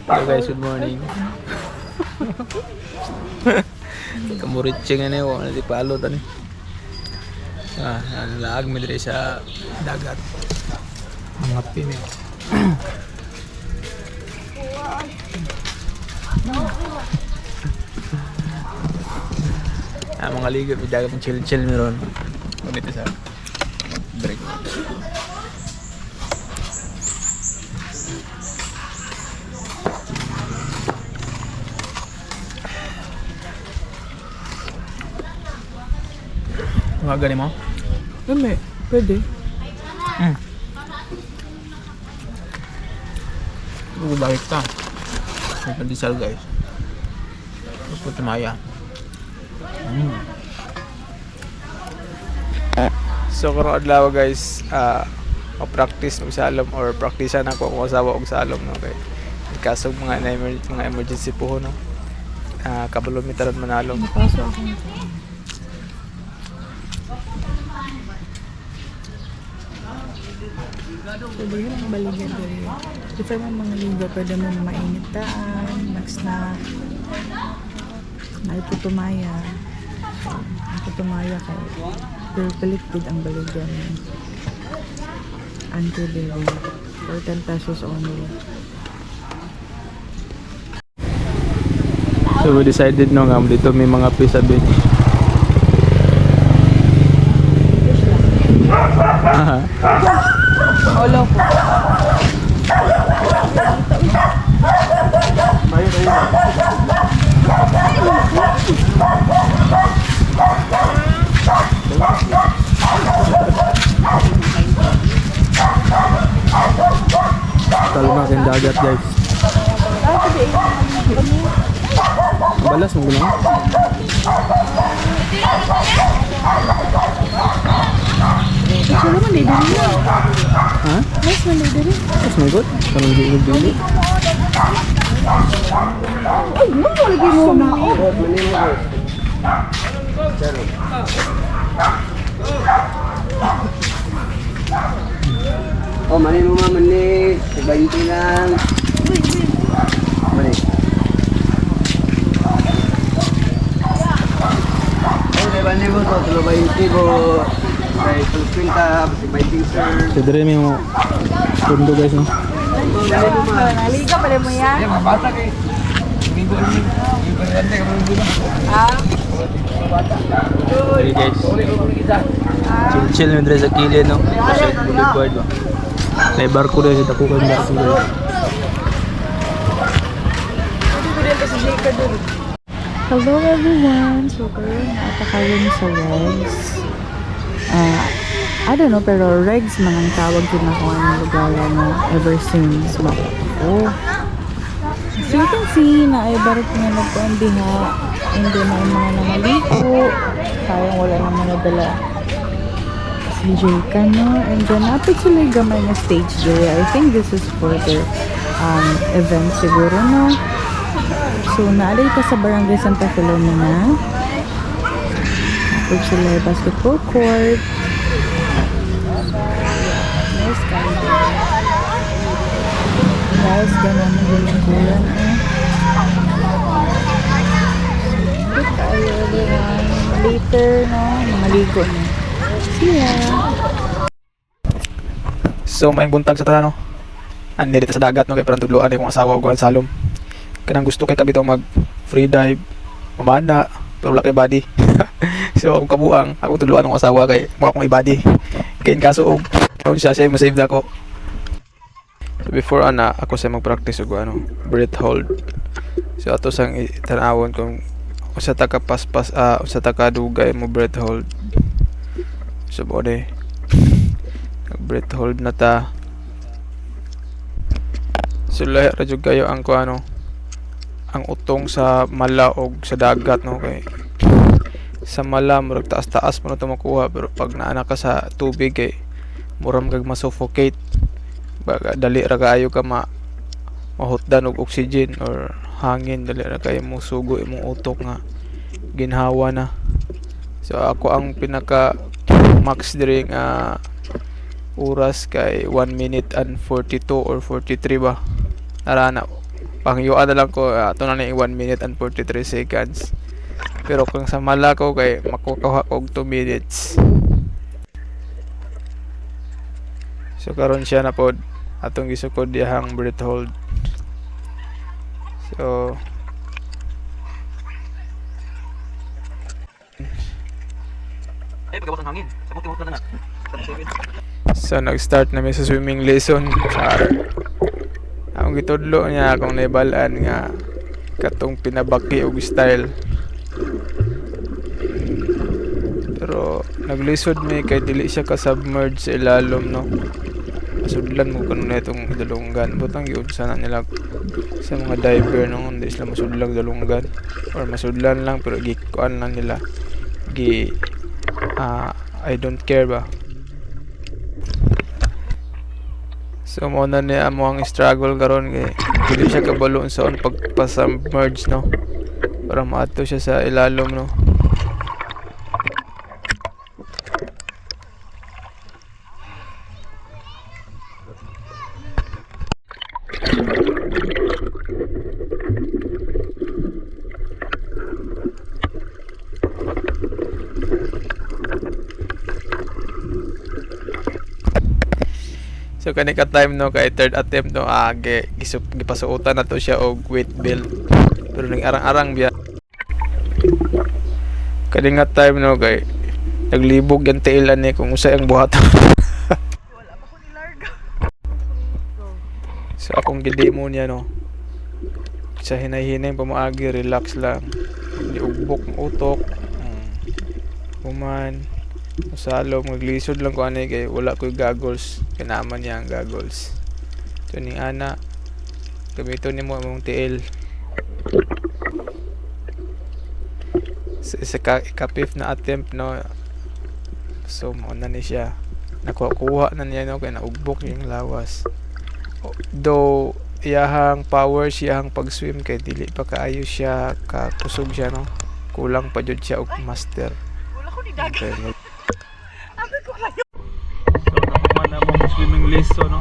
Hello guys, good morning. Kamuritsi nga na yun, di palo tani. Laag mi diri sa dagat. Mga pimi. Mga ligo, may dagat ng chill-chill meron. Dito sa break. Mga ganin mo? Pwede. Balik ka. May pandesal guys. Tapos po tumaya. So karong adlaw guys, ma-practice ng salom or practicean ako kung asawa og salom no kay kasog mga emergency po no. Kabalomitaran manalom. Napaso ako. Pwede yun ang baligyan dali. Ito mo mga liga, pwede mo mainitaan, mag-snack, naiputumaya. Naiputumaya kay perpelicted ang baligyan. Anti-deli. For 10 pesos only. So we decided no nga dito may mga fish sa beach. Olo po. Kalma kang dagat guys. Ang balas mo gano'n? Ito naman dito niya. Ha? Mas dito rin. Mas may good? Parang hindi dili. Ay, mo lagi mo na. Oh, mani mo mama ni, 20 lang. Mani. Oh, 20 mo to, 20 mo. Kay 50, 20 sir. So dire may mo pundo guys no? Naliga pala mo yan. Ya, mabata kay. Minggo ni. Minggo ni ka mo dito. Okay guys. Chill mo dire sa kilid no? Kasi boulevard ba? May barko din sa takukan barko guys. Hello everyone! So, karoon naatakayan sa Regs. I don't know, pero Regs man ang tawag din ako ang lugar mo ever since bata ako. So you can see na ay barok nga nagpuan diha. Hindi na yung mga namaliko. Kayang wala na mga dala. Si Jayka no? And then napit sila yung gamay na stage there. I think this is for their event siguro no? So, naalay pa sa Barangay Santa Filomena. Napag sila yung basketball court. Nice guys. Guys, gano'n mo yung lingkuran So, tayo everyone. Later, no? Maligo na. See ya! So may buntag sa tanan no. Andi dito sa dagat no kay parang tudloan kung asawa og salom. Kanang gusto kay kabitaw mag free dive, mamana, pero wala kay body. So ako kabuang, ako tudloan ng asawa kay mukha kong i-body. Kay in kaso og siya mo save ako. So before ako sa mag-practice og breath hold. So ato sang itanawon kung usa ta ka paspas usa ta ka dugay mo breath hold. So body breath hold na ta. So lahi ra jud kayo ang ang utong sa mala og sa dagat no kay sa mala murag taas-taas mo na ito makuha pero pag naana ka sa tubig kay muram kag masuffocate baga dali ra kaayo ka mahutdan og oxygen or hangin dali ra kayo mo sugo imong utok nga ginhawa na. So ako ang pinaka max diri nga oras kay 1 minute and 42 or 43 ba narana pangyuan na lang ko ato na ni 1 minute and 43 seconds. Pero kung sa mala ko kay makukuha og 2 minutes. So karon siya na pod atong gisukod diyang breath hold. So So nag-start na mi sa swimming lesson. Ang gitudlo niya akong naibalaan nga katong pinabaki og style. Pero naglisod mi kay dili siya ka-submerge sa ilalom, no. Masudlan mo kuno na itong dalunggan. Butang gyud sana nila sa mga diver no, hindi sila masudlang dalunggan or masudlan lang pero gikuan lang nila. I don't care ba. So mo na niya mo ang struggle karon kay dili siya kabalo sa on pagpa-submerge, no. Para maato siya sa ilalom, no. So kani ka time, no, kay third attempt, no, gipasuotan na to siya og weight belt. Pero ning arang-arang biya. Kani nga time, no, kay naglibog yung tailan ni kung usa ang buhaton. Wala pa ko nilarga. So akong gidemo niya, no. Sa hinay-hinay pamaagi, relax lang. Di ugbok ng utok. Human. Masalo, maglisod lang ko ani kay wala ko'y goggles. Kinaman niya ang goggles. So ning ana, gamiton ni mo among tiil. Sa ka-fifth na attempt, no. So mo na ni siya. Nakuha na niya, no, kay naugbok yung lawas. Though iyahang power siyang pag-swim kay dili pa kaayo siya kakusog siya, no. Kulang pa jud siya og master. Wala ko ni dagat. Okay. Abi ko kayo. So nakuha na mo swimming lesson, no.